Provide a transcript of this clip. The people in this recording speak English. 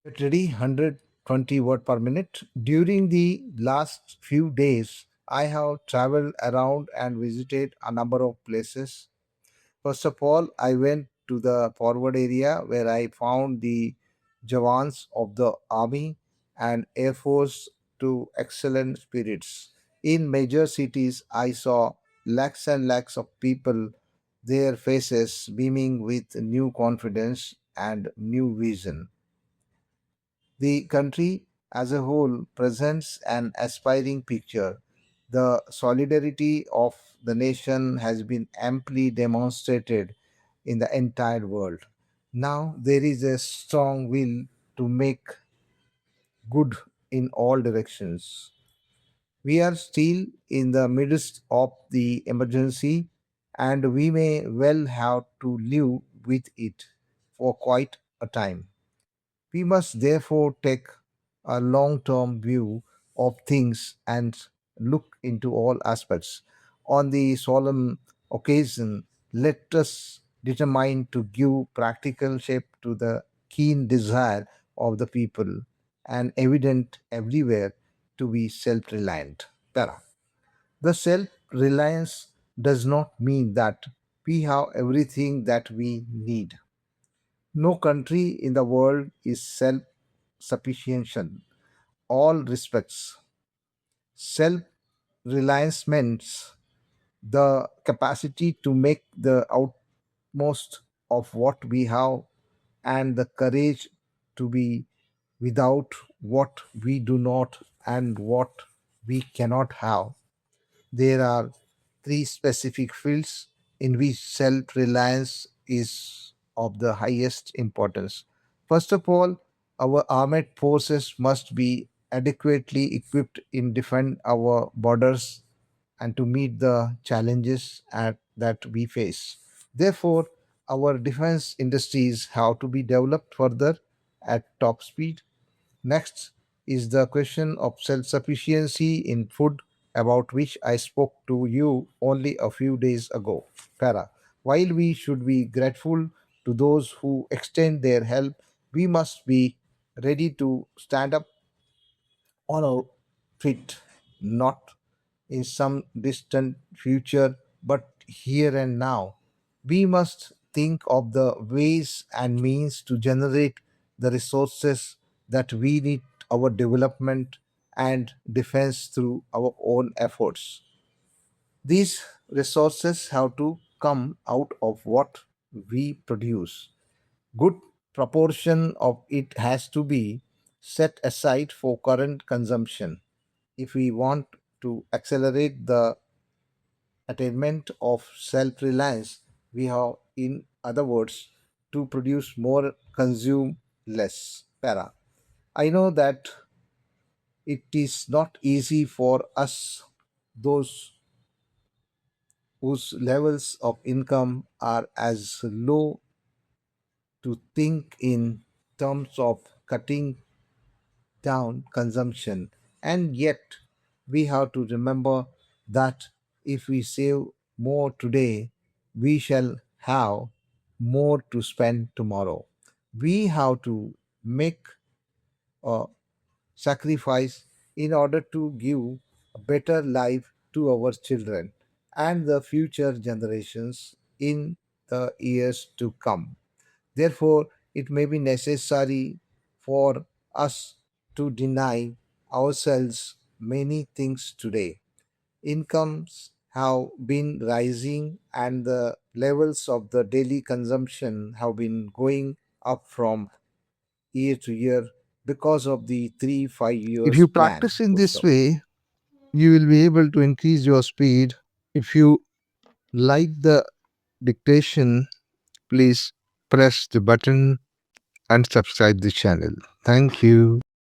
Get ready, 120 word per minute. During the last few days, I have traveled around and visited a number of places. First of all, I went to the forward area where I found the Jawans of the Army and Air Force to excellent spirits. In major cities, I saw lakhs and lakhs of people, their faces beaming with new confidence and new vision. The country as a whole presents an aspiring picture. The solidarity of the nation has been amply demonstrated in the entire world. Now there is a strong will to make good in all directions. We are still in the midst of the emergency, and we may well have to live with it for quite a time. We must therefore take a long term view of things and look into all aspects. On the solemn occasion, let us determine to give practical shape to the keen desire of the people and evident everywhere to be self reliant. Para. The self reliance does not mean that we have everything that we need. No country in the world is self sufficient in all respects. Self reliance means the capacity to make the utmost of what we have and the courage to be without what we do not and what we cannot have. There are three specific fields in which self reliance is of the highest importance. First of all, our armed forces must be adequately equipped in defend our borders and to meet the challenges that we face. Therefore, our defense industries have to be developed further at top speed. Next is the question of self sufficiency in food, about which I spoke to you only a few days ago. Para. While we should be grateful to those who extend their help, we must be ready to stand up on our feet, not in some distant future, but here and now. We must think of the ways and means to generate the resources that we need our development and defense through our own efforts. These resources have to come out of what we produce. Good proportion of it has to be set aside for current consumption. If we want to accelerate the attainment of self reliance, we have, in other words, to produce more, consume less. Para. I know that it is not easy for us, those whose levels of income are as low, to think in terms of cutting down consumption. And yet, we have to remember that if we save more today, we shall have more to spend tomorrow. We have to make a sacrifice in order to give a better life to our children and the future generations in the years to come. Therefore, it may be necessary for us to deny ourselves many things today. Incomes have been rising and the levels of the daily consumption have been going up from year to year because of the 3 5 If years you plan. practice in Full this stop. way, you will be able to increase your speed. If you like the dictation, please press the button and subscribe the channel. Thank you.